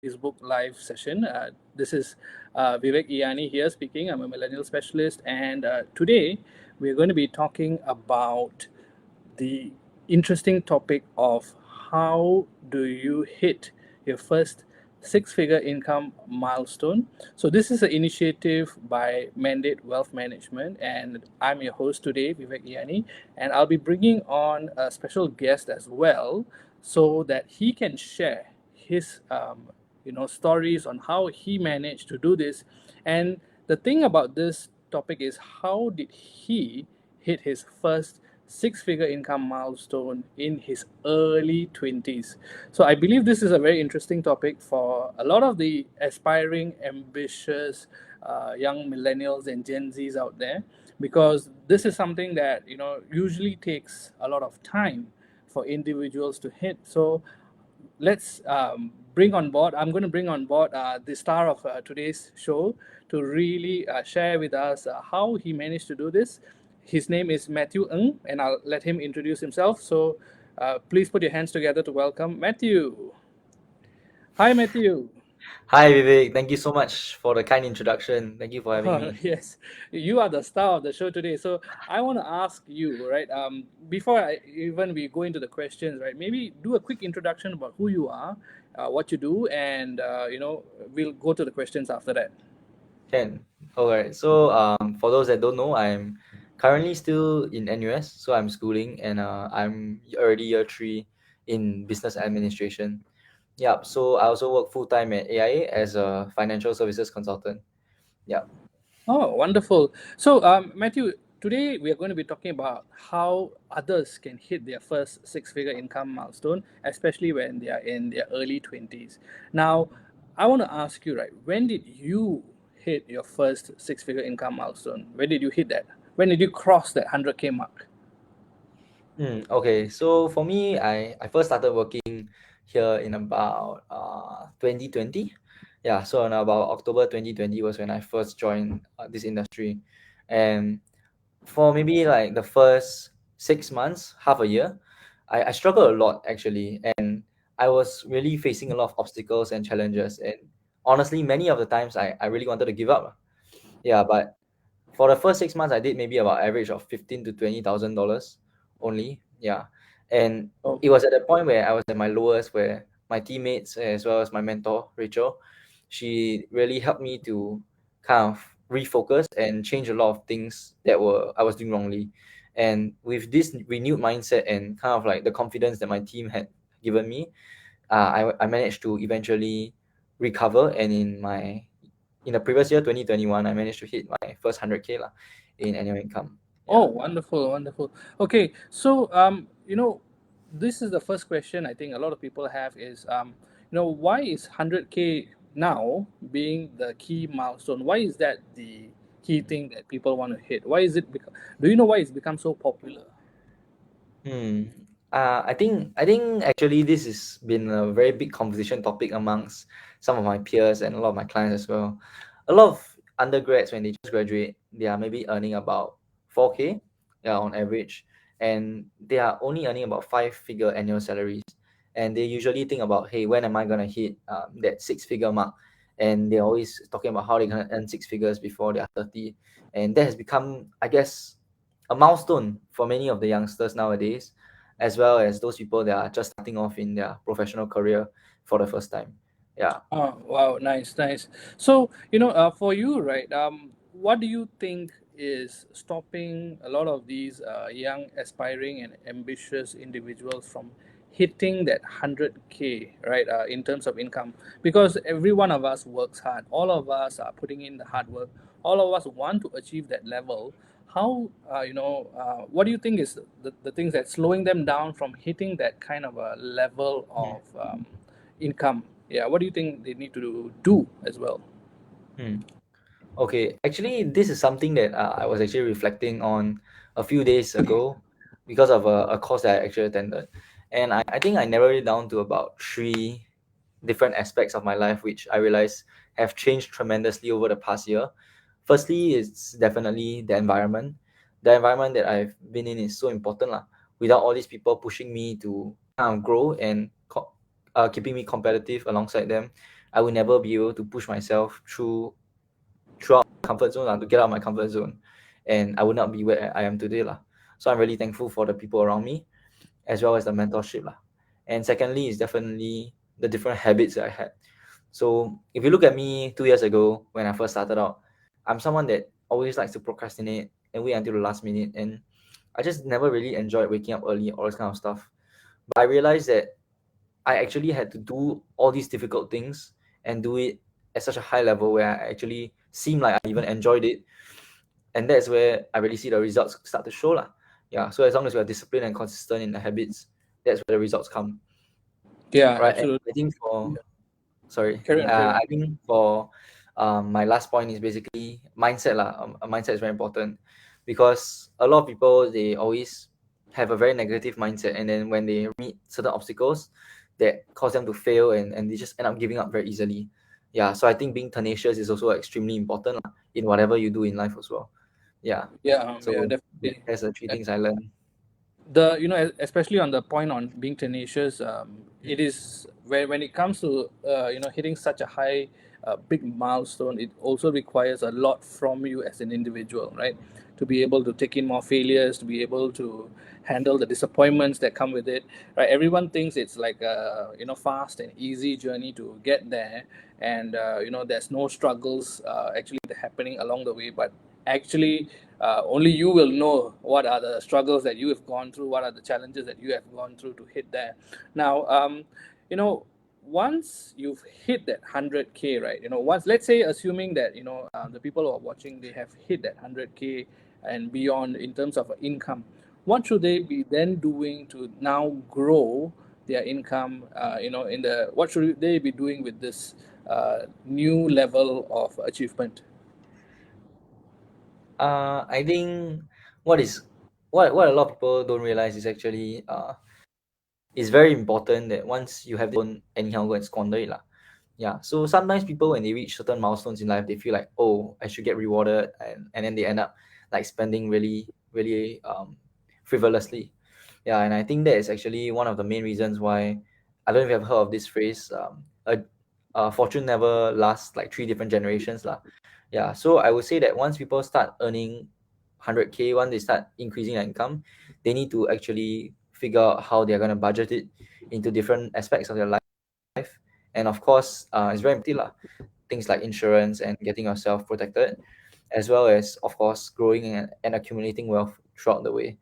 Facebook Live session. This is Vivek Iyani here speaking. I'm a millennial specialist, and today we're going to be talking about the interesting topic of how do you hit your first six-figure income milestone. So this is an initiative by Mandate Wealth Management, and I'm your host today, Vivek Iyani, and I'll be bringing on a special guest as well, so that he can share his stories on how he managed to do this. And the thing about this topic is, how did he hit his first six-figure income milestone in his early 20s? So I believe this is a very interesting topic for a lot of the aspiring, ambitious young millennials and Gen Zs out there, because this is something that usually takes a lot of time for individuals to hit. So let's bring on board. I'm going to bring on board the star of today's show to really share with us how he managed to do this. His name is Matthew Ng, and I'll let him introduce himself. So please put your hands together to welcome Matthew. Hi, Matthew. Hi Vivek, thank you so much for the kind introduction. Thank you for having me. Yes, you are the star of the show today. So I want to ask you, right? Before even we go into the questions, right? Maybe do a quick introduction about who you are, what you do, and we'll go to the questions after that. Can. Alright, so for those that don't know, I'm currently still in NUS, so I'm schooling and I'm already year 3 in business administration. Yeah, so I also work full time at AIA as a financial services consultant. Yeah. Oh, wonderful. So, Matthew, today we are going to be talking about how others can hit their first six-figure income milestone, especially when they are in their early 20s. Now, I want to ask you, right, when did you hit your first six-figure income milestone? When did you hit that? When did you cross that 100K mark? Okay, so for me, I first started working here in about 2020. Yeah, so in about October 2020 was when I first joined this industry. And for maybe like the first 6 months, half a year, I struggled a lot actually. And I was really facing a lot of obstacles and challenges. And honestly, many of the times I really wanted to give up. Yeah, but for the first 6 months, I did maybe about average of 15 to 20,000 dollars only. Yeah, and Oh, it was at the point where I was at my lowest, where my teammates as well as my mentor Rachel, she really helped me to kind of refocus and change a lot of things that were I was doing wrongly. And with this renewed mindset and kind of like the confidence that my team had given me, I managed to eventually recover. And in the previous year, 2021, I managed to hit my first 100K lah in annual income. oh, Yeah. wonderful, wonderful. Okay, so this is the first question I think a lot of people have is, why is 100K now being the key milestone? Why is that the key thing that people want to hit? Why is it? Do you know why it's become so popular? Hmm. I think actually this has been a very big conversation topic amongst some of my peers and a lot of my clients as well. A lot of undergrads, when they just graduate, they are maybe earning about 4K, yeah, on average, and they are only earning about five-figure annual salaries. And they usually think about, hey, when am I gonna hit that six-figure mark? And they're always talking about how they're gonna earn six figures before they're 30. And that has become, I guess, a milestone for many of the youngsters nowadays, as well as those people that are just starting off in their professional career for the first time. Yeah. Oh, wow, nice, nice. So, for you, right, what do you think is stopping a lot of these young, aspiring, and ambitious individuals from hitting that 100K, right, in terms of income? Because every one of us works hard. All of us are putting in the hard work. All of us want to achieve that level. How, what do you think is the things that's slowing them down from hitting that kind of a level of income? Yeah, what do you think they need to do as well? Hmm. Okay, actually, this is something that I was actually reflecting on a few days ago because of a course that I actually attended. And I think I narrowed it down to about three different aspects of my life, which I realized have changed tremendously over the past year. Firstly, it's definitely the environment. The environment that I've been in is so important lah. Without all these people pushing me to kind of grow and keeping me competitive alongside them, I will never be able to push myself throughout my comfort zone to get out of my comfort zone, and I would not be where I am today lah. So I'm really thankful for the people around me, as well as the mentorship lah. And secondly is definitely the different habits that I had. So if you look at me 2 years ago when I first started out, I'm someone that always likes to procrastinate and wait until the last minute, and I just never really enjoyed waking up early, all this kind of stuff. But I realized that I actually had to do all these difficult things and do it at such a high level where I actually seem like I even enjoyed it. And that's where I really see the results start to show lah. Yeah. So as long as we are disciplined and consistent in the habits, that's where the results come. Yeah, Right. And absolutely. I think for sorry, Carry on, carry on. I think for my last point is basically mindset lah. A mindset is very important because a lot of people they always have a very negative mindset, and then when they meet certain obstacles that cause them to fail, and they just end up giving up very easily. Yeah, so I think being tenacious is also extremely important lah, in whatever you do in life as well. Yeah, Yeah, yeah, so definitely. that's the three things I learned. The especially on the point on being tenacious, it is when it comes to hitting such a high big milestone, it also requires a lot from you as an individual, right? To be able to take in more failures, to be able to handle the disappointments that come with it, right? Everyone thinks it's like a fast and easy journey to get there, and there's no struggles actually happening along the way, but actually only you will know what are the struggles that you have gone through, what are the challenges that you have gone through to hit there. Now, you know, once you've hit that 100K, right? Once, let's say, assuming that, the people who are watching, they have hit that 100K and beyond in terms of income, what should they be then doing to now grow their income? What should they be doing with this new level of achievement? I think what a lot of people don't realize is actually it's very important that once you have, don't anyhow go and squander it lah. Yeah. So sometimes people when they reach certain milestones in life, they feel like, oh, I should get rewarded, and then they end up like spending really frivolously. Yeah, and I think that is actually one of the main reasons why I don't know if you have heard of this phrase. A fortune never lasts like three different generations lah. Yeah. So I would say that once people start earning 100K, once they start increasing their income, they need to actually figure out how they're going to budget it into different aspects of their life. And of course, it's very important lah. Things like insurance and getting yourself protected, as well as of course growing and accumulating wealth throughout the way.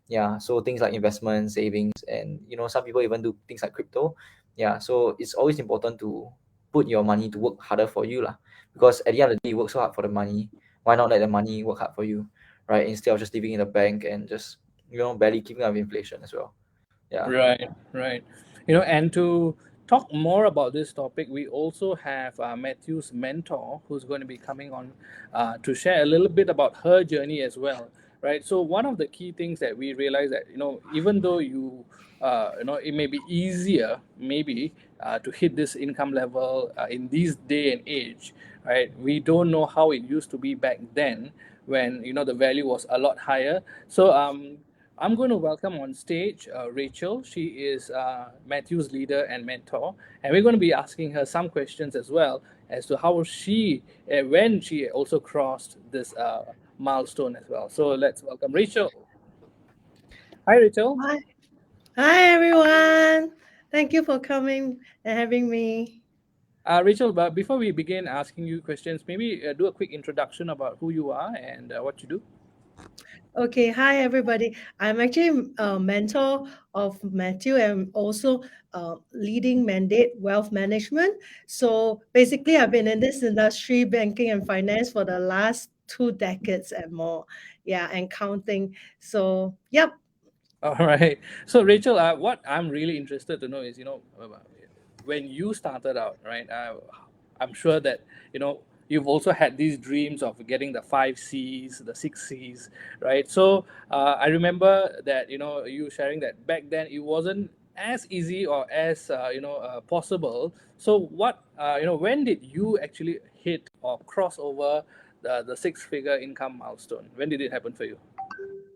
Yeah, so things like investment, savings, and some people even do things like crypto. Yeah, so it's always important to put your money to work harder for you lah. Because at the end of the day, you work so hard for the money. Why not let the money work hard for you, right? Instead of just leaving in the bank and just barely keeping up with inflation as well. Yeah. Right, right. And to talk more about this topic, we also have Matthew's mentor who's going to be coming on to share a little bit about her journey as well, right? So one of the key things that we realize that even though it may be easier maybe to hit this income level in this day and age, right? We don't know how it used to be back then when the value was a lot higher. So I'm going to welcome on stage Rachel. She is Matthew's leader and mentor, and we're going to be asking her some questions as well as to how when she also crossed this milestone as well. So let's welcome Rachel. Hi, Rachel. Hi. Hi, everyone. Thank you for coming and having me. Rachel, but before we begin asking you questions, maybe do a quick introduction about who you are and what you do. Okay, hi, everybody. I'm actually a mentor of Matthew and also leading mandate wealth management. So basically, I've been in this industry, banking and finance, for the last 2 decades and more. Yeah, and counting. So, yep. All right. So, Rachel, what I'm really interested to know is, when you started out, right? I'm sure that you've also had these dreams of getting the 5 C's, the 6 C's, right? So, I remember that you sharing that back then it wasn't as easy or as possible. So, when did you actually hit or cross over the six-figure income milestone? When did it happen for you?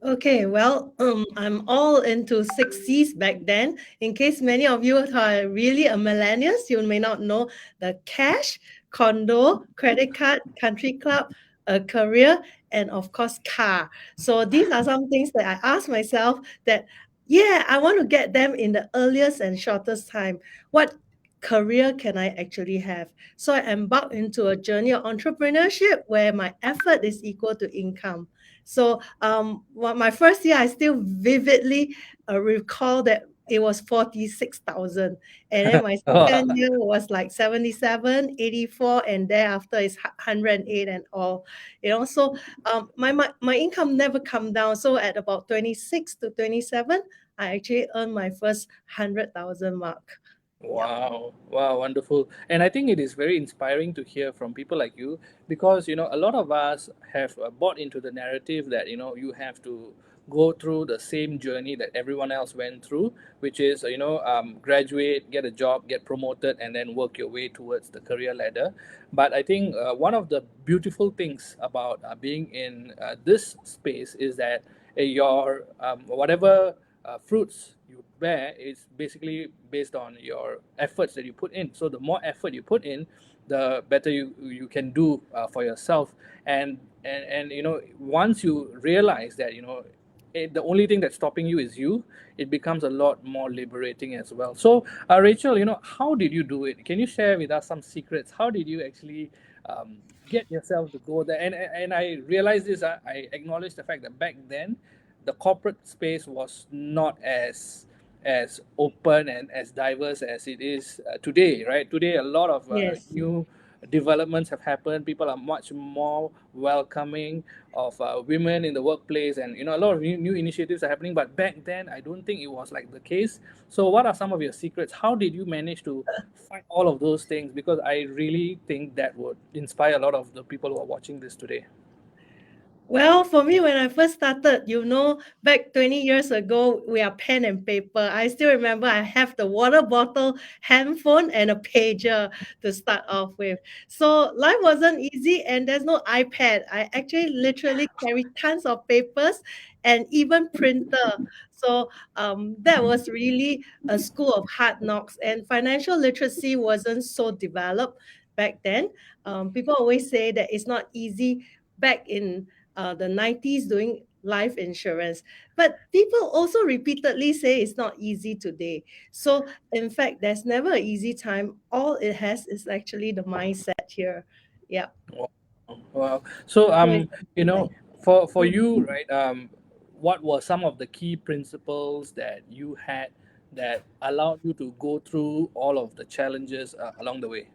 Okay, well, I'm all into 6 C's back then. In case many of you are really a millennials, you may not know the cash, condo, credit card, country club, a career, and of course, car. So these are some things that I ask myself that, yeah, I want to get them in the earliest and shortest time. What career can I actually have? So I embarked into a journey of entrepreneurship where my effort is equal to income. So my first year, I still vividly recall that it was 46,000. And then my second year was like 77, 84, and thereafter is 108 and all. So my income never come down. So at about 26 to 27, I actually earned my first 100,000 mark. Yeah. Wow, wow, wonderful. And I think it is very inspiring to hear from people like you because, a lot of us have bought into the narrative that, you have to go through the same journey that everyone else went through, which is, graduate, get a job, get promoted, and then work your way towards the career ladder. But I think one of the beautiful things about being in this space is that your whatever fruits you bear is basically based on your efforts that you put in. So the more effort you put in, the better you can do for yourself. And once you realize that the only thing that's stopping you is you, it becomes a lot more liberating as well. So Rachel, how did you do it? Can you share with us some secrets? How did you actually get yourself to go there? And I realize this, I acknowledge the fact that back then the corporate space was not as open and as diverse as it is today, right? Today, a lot of Yes. new developments have happened. People are much more welcoming of women in the workplace, and a lot of new initiatives are happening. But back then, I don't think it was like the case. So, what are some of your secrets? How did you manage to find all of those things? Because I really think that would inspire a lot of the people who are watching this today. Well, for me, when I first started, back 20 years ago, we are pen and paper. I still remember I have the water bottle, handphone, and a pager to start off with. So life wasn't easy, and there's no iPad. I actually literally carry tons of papers and even printer. So that was really a school of hard knocks, and financial literacy wasn't so developed back then. People always say that it's not easy back in the 90's doing life insurance. But people also repeatedly say it's not easy today. So, in fact, there's never an easy time. All it has is actually the mindset here. Yeah. Wow. Wow. So So it's like, for mm. you, right, what were some of the key principles that you had that allowed you to go through all of the challenges along the way?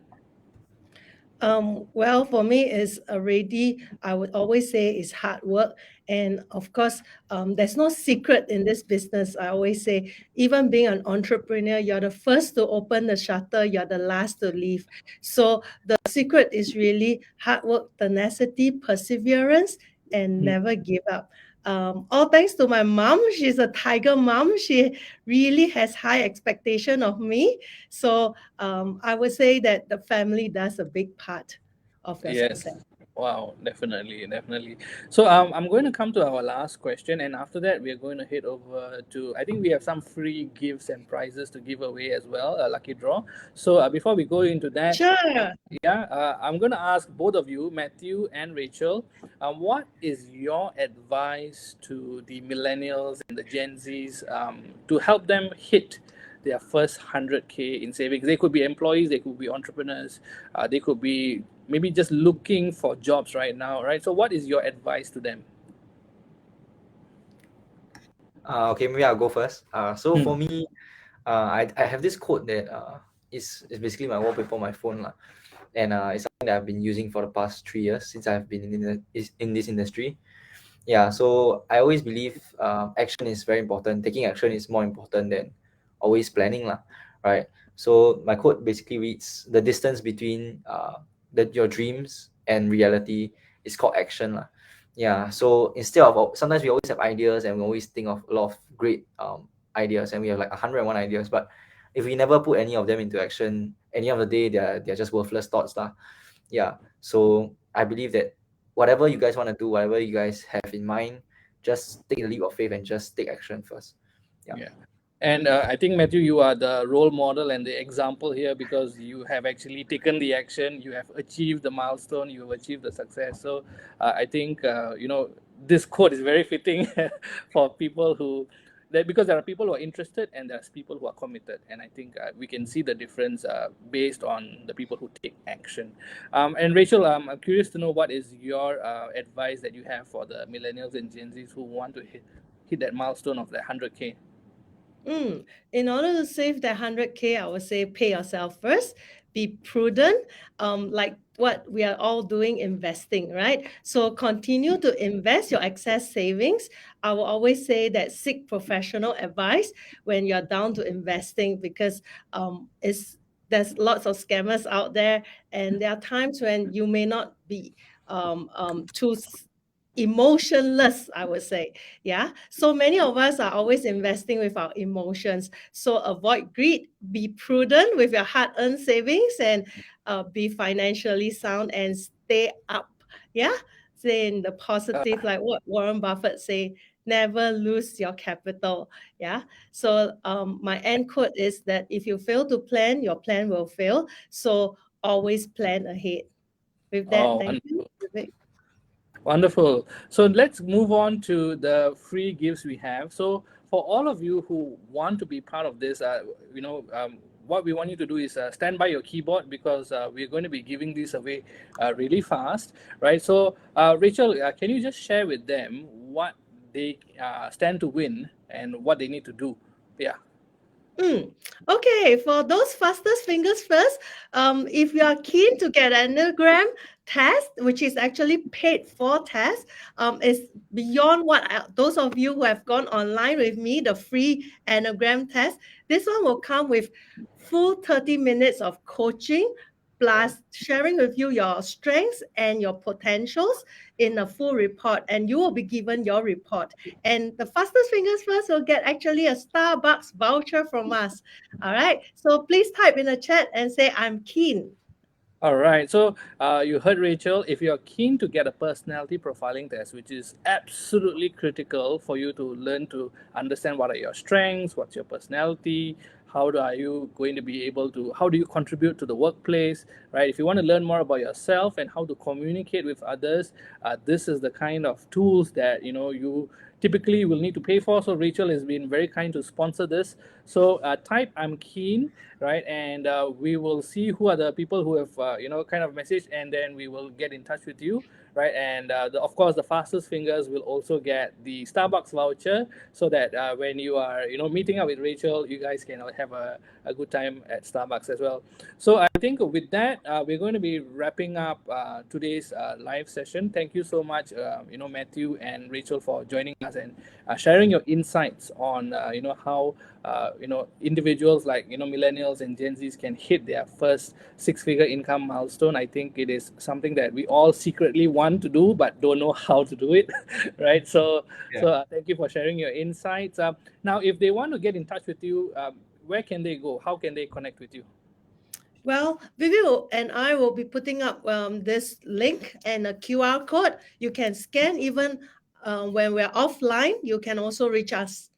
Well, for me, is already, I would always say, is hard work. And of course, there's no secret in this business. I always say, even being an entrepreneur, you're the first to open the shutter, you're the last to leave. So the secret is really hard work, tenacity, perseverance, and Mm. never give up. All thanks to my mom. She's a tiger mom. She really has high expectation of me. So I would say that the family does a big part of your success. Yes. Wow, definitely, definitely. So I'm going to come to our last question, and after that, we are going to head over to. I think we have some free gifts and prizes to give away as well, a lucky draw. So before we go into that, Sure. yeah, I'm going to ask both of you, Matthew and Rachel, what is your advice to the millennials and the Gen Zs to help them hit their first 100K in savings? They could be employees, they could be entrepreneurs, they could be maybe just looking for jobs right now, right? So, what is your advice to them? Okay, maybe I'll go first. So Hmm. for me, I have this quote that is basically my wallpaper on my phone lah, and it's something that I've been using for the past 3 years since I've been in this industry. Yeah, so I always believe action is very important. Taking action is more important than always planning lah, right? So my quote basically reads: the distance between your dreams and reality is called action lah. Yeah, so instead of sometimes we always have ideas and we always think of a lot of great ideas and we have like 101 ideas, but if we never put any of them into action, any of the day they're just worthless thoughts lah. Yeah, so I believe that whatever you guys want to do, whatever you guys have in mind, just take a leap of faith and just take action first. Yeah. And I think, Matthew, you are the role model and the example here because you have actually taken the action, you have achieved the milestone, you have achieved the success. So I think, this quote is very fitting for people because there are people who are interested and there's people who are committed. And I think we can see the difference based on the people who take action. And Rachel, I'm curious to know what is your advice that you have for the millennials and Gen Zs who want to hit that milestone of that 100K. In order to save that 100K, I would say pay yourself first, be prudent, like what we are all doing, investing, right? So continue to invest your excess savings. I will always say that seek professional advice when you're down to investing because there's lots of scammers out there, and there are times when you may not be too emotionless, I would say. Yeah. So many of us are always investing with our emotions. So avoid greed, be prudent with your hard earned savings, and be financially sound and stay up. Yeah. Stay in the positive, like what Warren Buffett say, never lose your capital. Yeah. So my end quote is that if you fail to plan, your plan will fail. So always plan ahead. With that, Oh, thank you, Vivek. wonderful. So let's move on to the free gifts we have. So for all of you who want to be part of this, what we want you to do is stand by your keyboard because we're going to be giving these away really fast, right? So Rachel, can you just share with them what they stand to win and what they need to do? Yeah. Okay, for those fastest fingers first, if you are keen to get an Enneagram test, which is actually paid for test, is beyond what those of you who have gone online with me, the free Enneagram test. This one will come with full 30 minutes of coaching, plus sharing with you your strengths and your potentials in a full report, and you will be given your report. And the fastest fingers first will get actually a Starbucks voucher from us. All right. So please type in the chat and say, I'm keen. All right. So you heard Rachel. If you're keen to get a personality profiling test, which is absolutely critical for you to learn to understand what are your strengths, what's your personality, are you going to be able to, how do you contribute to the workplace, right? If you want to learn more about yourself and how to communicate with others, this is the kind of tools that you typically will need to pay for. So Rachel has been very kind to sponsor this. So type I'm keen, right? And we will see who are the people who have kind of messaged, and then we will get in touch with you, right? And of course, the fastest fingers will also get the Starbucks voucher, so that when you are meeting up with Rachel, you guys can have a good time at Starbucks as well. So I think with that, we're going to be wrapping up today's live session. Thank you so much, Matthew and Rachel, for joining us and sharing your insights on how individuals like millennials and Gen Zs can hit their first six-figure income milestone. I think it is something that we all secretly want to do but don't know how to do it, right? So thank you for sharing your insights. Now, if they want to get in touch with you, where can they go? How can they connect with you? Well, Vivi and I will be putting up this link and a QR code. You can scan even when we're offline. You can also reach us.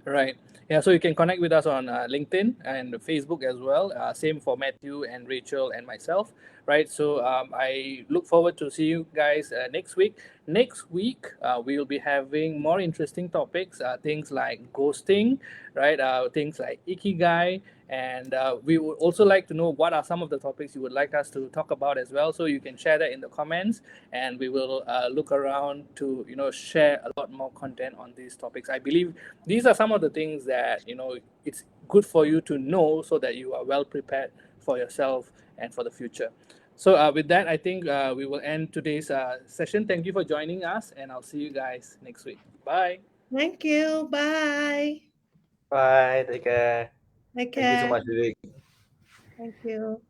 Right. Yeah, so you can connect with us on LinkedIn and Facebook as well. Same for Matthew and Rachel and myself, right? So I look forward to see you guys next week. Next week, we will be having more interesting topics, things like ghosting, right? Things like ikigai. And we would also like to know what are some of the topics you would like us to talk about as well. So you can share that in the comments, and we will look around to share a lot more content on these topics. I believe these are some of the things that it's good for you to know so that you are well prepared for yourself and for the future. So with that, I think we will end today's session. Thank you for joining us, and I'll see you guys next week. Bye. Thank you. Bye. Bye. Take care. Take Thank you so care. much, Vivek. Thank you.